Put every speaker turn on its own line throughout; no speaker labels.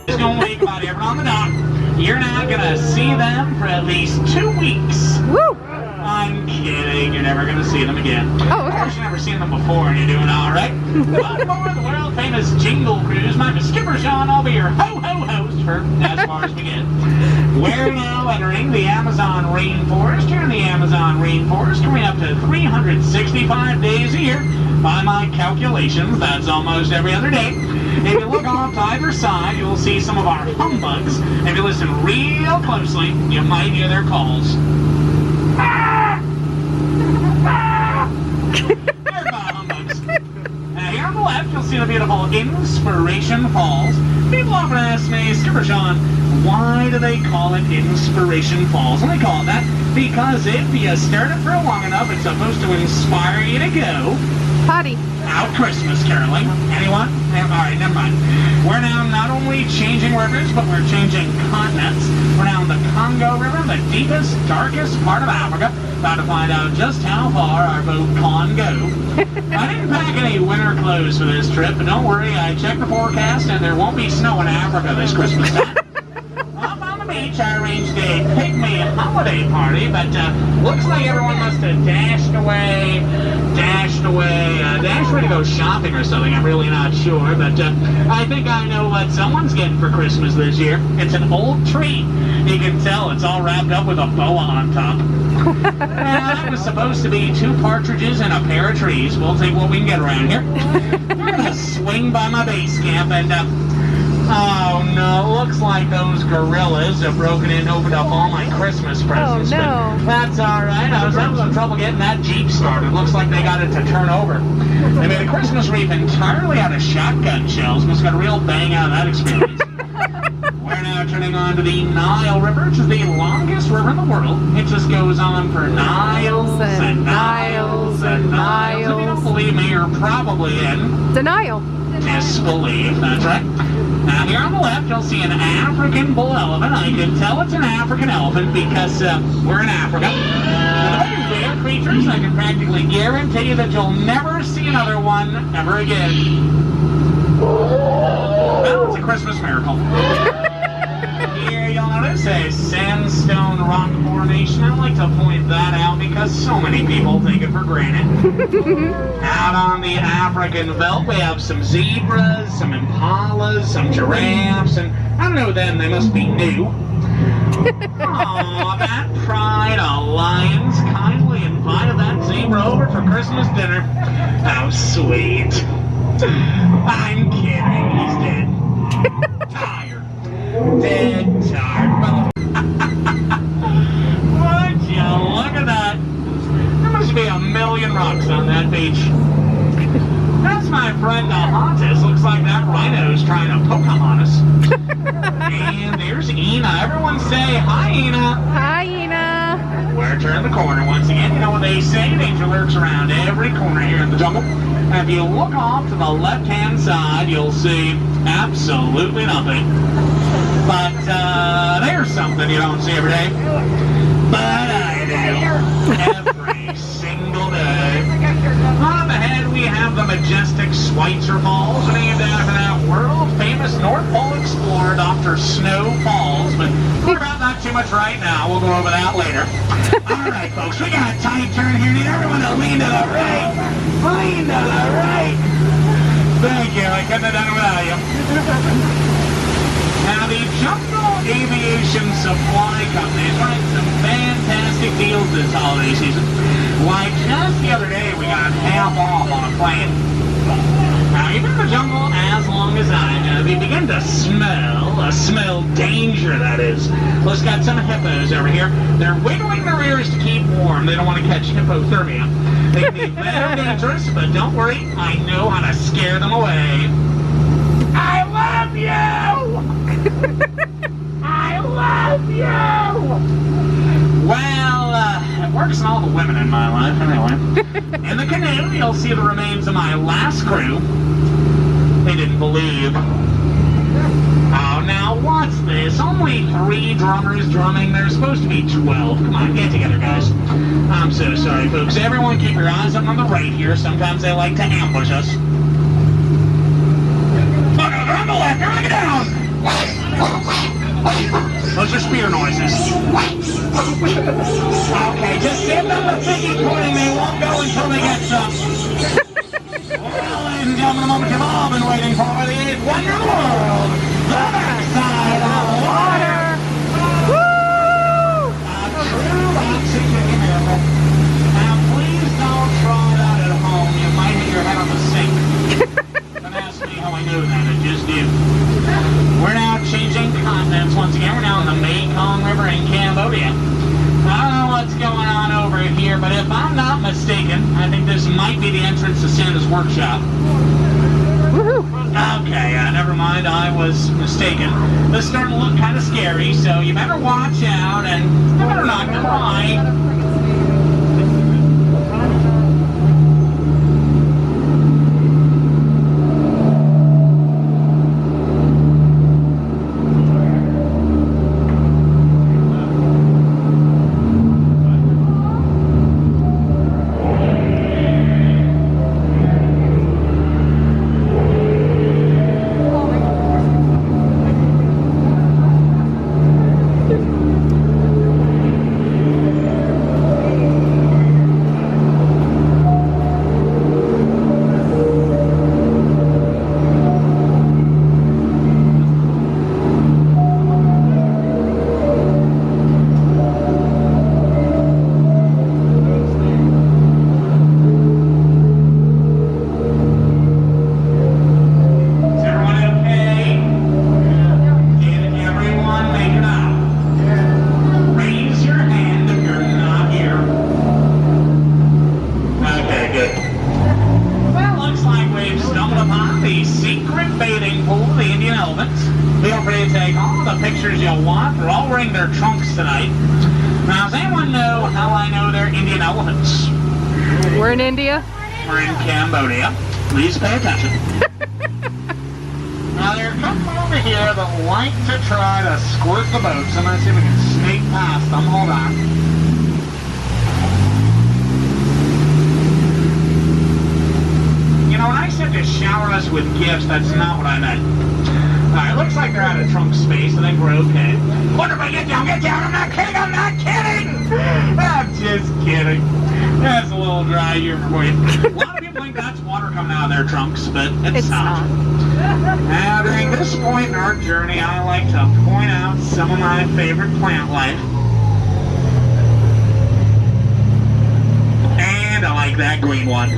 Just gonna wave about everyone on the dock. You're not gonna see them for at least 2 weeks.
Woo!
I'm kidding. You're never gonna see them again.
Oh, okay.
Of course, you've never seen them before, and you're doing all right. Welcome aboard the world famous Jingle cruise. My name is Skipper Sean. I'll be your ho-ho host for as far as we get. We're now entering the Amazon rainforest. Here in the Amazon rainforest, coming up to 365 days a year. By my calculations, that's almost every other day. If you look off to either side, you'll see some of our humbugs. If you listen real closely, you might hear their calls. There's my humbugs. Now here on the left, you'll see the beautiful Inspiration Falls. People often ask me, Skipper Sean, why do they call it Inspiration Falls? And they call it that because if you start it for long enough, it's supposed to inspire you to go
Potty.
out Christmas caroling. Anyone? All right, never mind. We're now not only changing rivers, but we're changing continents. We're now in the Congo River, the deepest, darkest part of Africa. About to find out just how far our boat can go. I didn't pack any winter clothes for this trip, but don't worry, I checked the forecast and there won't be snow in Africa this Christmas time. Up on the beach, I arranged a pygmy holiday party, but looks like everyone must have dashed away to go shopping or something. I'm really not sure, but I think I know what someone's getting for Christmas this year. It's an old tree. You can tell it's all wrapped up with a boa on top. That was supposed to be 2 partridges and a pair of trees. We'll take what we can get around here. We're gonna swing by my base camp and oh no, looks like those gorillas have broken in and opened up all my Christmas presents.
Oh no.
But that's alright. I was having some trouble getting that Jeep started. Looks like they got it to turn over. They made a Christmas wreath entirely out of shotgun shells. Must have got a real bang out of that experience. We're now turning on to the Nile River, which is the longest river in the world. It just goes on for miles and miles and miles. If you don't believe me, you're probably in
Denial.
disbelief. That's right. Now here on the left, you'll see an African bull elephant. I can tell it's an African elephant because we're in Africa. Now, the very rare creatures, I can practically guarantee that you'll never see another one ever again. Well, it's a Christmas miracle. Here you'll notice a sandstone rock formation. I like to point that out because so many people take it for granted. Out on the African veldt, we have some zebras, some impalas, some giraffes, and I don't know them, they must be new. Aw, that pride of lions kindly invited that zebra over for Christmas dinner. How sweet. I'm kidding, he's dead. Tired. Dead tired. Would you look at that? There must be a million rocks on that beach. That's my friend Ohana. Looks like that rhino's trying to Pokemon us. And there's Ina. Everyone say hi, Ina.
Hi, Ina.
We're turning the corner once again. You know what they say? Danger lurks around every corner here in the jungle. And if you look off to the left-hand side, you'll see absolutely nothing. But there's something you don't see every day. But I do. Every single day. On ahead, we have the majestic Schweitzer Falls, named after that world-famous North Pole explorer, Dr. Snow Falls. But we're about not too much right now. We'll go over that later. All right, folks, we got a tight turn here. Need everyone to lean to the right. Lean to the right. Thank you. I couldn't have done it without you. Now, the Jungle Aviation Supply Company is running some fantastic deals this holiday season. Like just the other day, we got half off on a plane. Now, you've been in the jungle as long as I have. You begin to smell danger, that is. Let's got some hippos over here. They're wiggling their ears to keep warm. They don't want to catch hypothermia. They can be very dangerous, but don't worry, I know how to scare them away. I love you! I love you! Well, it works on all the women in my life, anyway. In the canoe, you'll see the remains of my last crew. They didn't believe. Oh, now what's this? Only 3 drummers drumming. There's supposed to be 12. Come on, get together, guys. I'm so sorry, folks. Everyone keep your eyes up on the right here. Sometimes they like to ambush us. Oh, no, they're on the left. They're looking down. Those are spear noises. Okay, just give them the piggy pudding. They won't go until they get some. Well, ladies and gentlemen, the moment you've all been waiting for, the eighth wonder of the world, the backside of water. Woo! A true boxing chicken nugget. Now, please don't try that at home. You might hit your head on the sink. Don't ask me how I knew that. It just did. We're now changing continents once again. We're now in the Mekong River in Cambodia. I don't know what's going on over here, but if I'm not mistaken, I think this might be the entrance to Santa's workshop. Okay, never mind, I was mistaken. This is starting to look kind of scary, so you better watch out and you better not cry. Feel free to take all the pictures you want. They're all wearing their trunks tonight. Now, does anyone know how I know they're Indian elephants?
We're in India.
We're in Cambodia. Please pay attention. Now, there are a couple over here that like to try to squirt the boats. I'm going to see if we can sneak past them. Hold on. You know, when I said to shower us with gifts, that's not what I meant. It looks like they're out of trunk space. I think we're okay. What if I get down? Get down! I'm not kidding! I'm not kidding! I'm just kidding. That's a little dry here for you. A lot of people think that's water coming out of their trunks, but it's not. Now, during this point in our journey, I like to point out some of my favorite plant life. And I like that green one.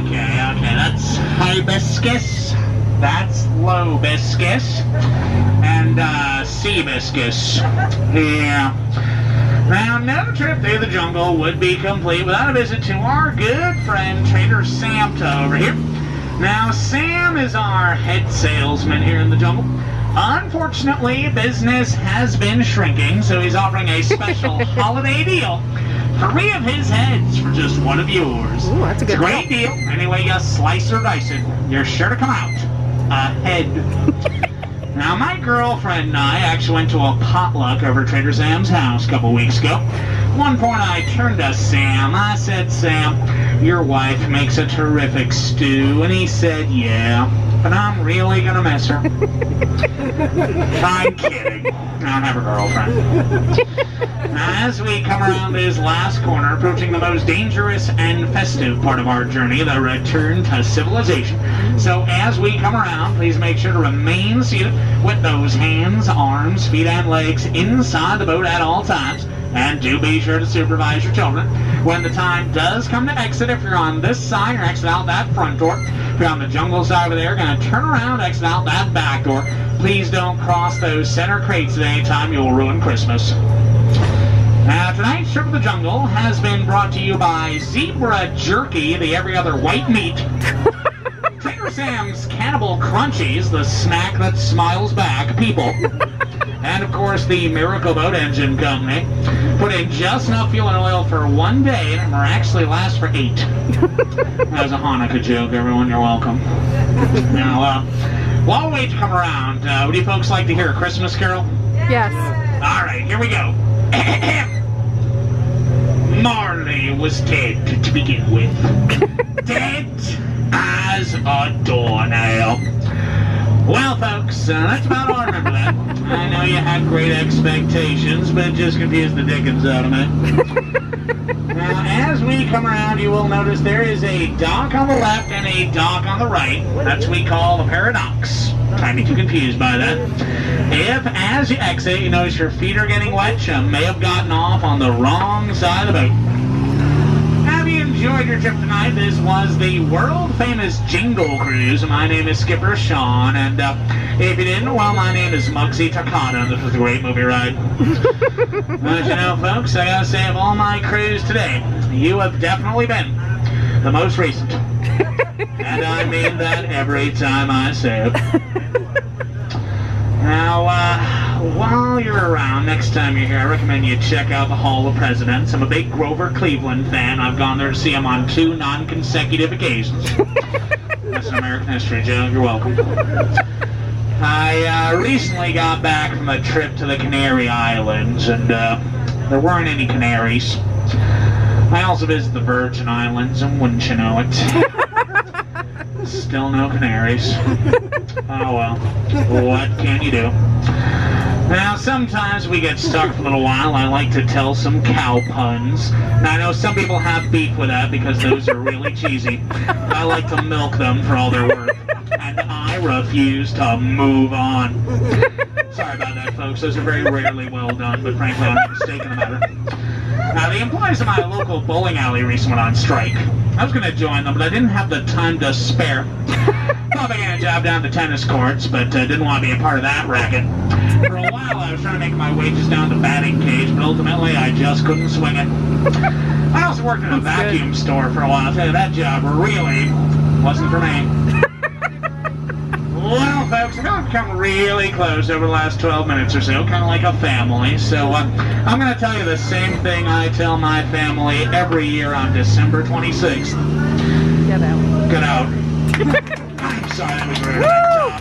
Okay, that's hibiscus. That's lobiscus. And seabiscus. Yeah. Now, no trip through the jungle would be complete without a visit to our good friend Trader Samta over here. Now, Sam is our head salesman here in the jungle. Unfortunately, business has been shrinking, so he's offering a special holiday deal. 3 of his heads for just 1 of yours.
Ooh, that's a good
great deal. Anyway, you slice or dice it, you're sure to come out ahead. Now, my girlfriend and I actually went to a potluck over at Trader Sam's house a couple weeks ago. At one point, I turned to Sam. I said, "Sam, your wife makes a terrific stew." And he said, "Yeah, but I'm really gonna miss her." I'm kidding. I don't have a girlfriend. Now, as we come around this last corner, approaching the most dangerous and festive part of our journey, the return to civilization. So as we come around, please make sure to remain seated with those hands, arms, feet, and legs inside the boat at all times. And do be sure to supervise your children. When the time does come to exit, if you're on this side, you're exit out that front door. If you're on the jungle side over there, you're going to turn around, exit out that back door. Please don't cross those center crates at any time. You'll ruin Christmas. Now, tonight's trip of the jungle has been brought to you by Zebra Jerky, the every other white meat. Trader Sam's Cannibal Crunchies, the snack that smiles back people. And, of course, the Miracle Boat Engine Company. Put in just enough fuel and oil for 1 day, and it miraculously lasts for 8. That was a Hanukkah joke, everyone. You're welcome. Now, while we wait to come around, would you folks like to hear a Christmas carol?
Yes.
All right, here we go. Marley was dead to begin with. Dead as a doornail. Well, folks, that's about all I remember that. I know you had great expectations, but it just confused the dickens out of me. Now, as we come around, you will notice there is a dock on the left and a dock on the right. That's what we call the paradox. Don't be too confused by that. If, as you exit, you notice your feet are getting wet, you may have gotten off on the wrong side of the boat. Have you enjoyed your trip tonight? This was the world-famous Jingle cruise. My name is Skipper Sean, and if you didn't, well, my name is Muggsy Takata. This was a great movie ride. But you know, folks, I gotta say, of all my crews today, you have definitely been the most recent. And I mean that every time I say it. Now, while you're around, next time you're here, I recommend you check out the Hall of Presidents. I'm a big Grover Cleveland fan. I've gone there to see him on 2 non-consecutive occasions. That's an American history joke. You're welcome. I recently got back from a trip to the Canary Islands, and there weren't any canaries. I also visited the Virgin Islands, and wouldn't you know it, still no canaries. Oh well, what can you do? Now, sometimes we get stuck for a little while. I like to tell some cow puns. Now, I know some people have beef with that because those are really cheesy. I like to milk them for all they're worth. And I refuse to move on. Sorry about that, folks. Those are very rarely well done, but frankly, I'm not mistaken about it. Now, the employees of my local bowling alley recently went on strike. I was going to join them, but I didn't have the time to spare. I began a job down at the tennis courts, but didn't want to be a part of that racket. For a while, I was trying to make my wages down the batting cage, but ultimately, I just couldn't swing it. I also worked in a vacuum store for a while. I'll tell you, that job really wasn't for me. Well, folks, we're going to come really close over the last 12 minutes or so, kind of like a family. So I'm going to tell you the same thing I tell my family every year on December 26th.
Get out.
Get out. I'm sorry, that was rude.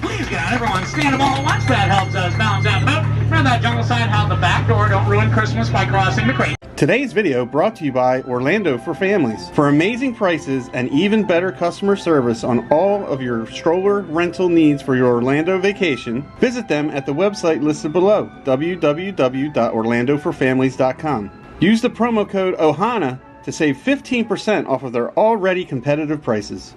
Please get out. Everyone stand up all at once. That helps us balance out the boat. Remember that jungle sign out the back door. Don't ruin Christmas by crossing the creek.
Today's video brought to you by Orlando for Families. For amazing prices and even better customer service on all of your stroller rental needs for your Orlando vacation, visit them at the website listed below, www.orlandoforfamilies.com. Use the promo code Ohana to save 15% off of their already competitive prices.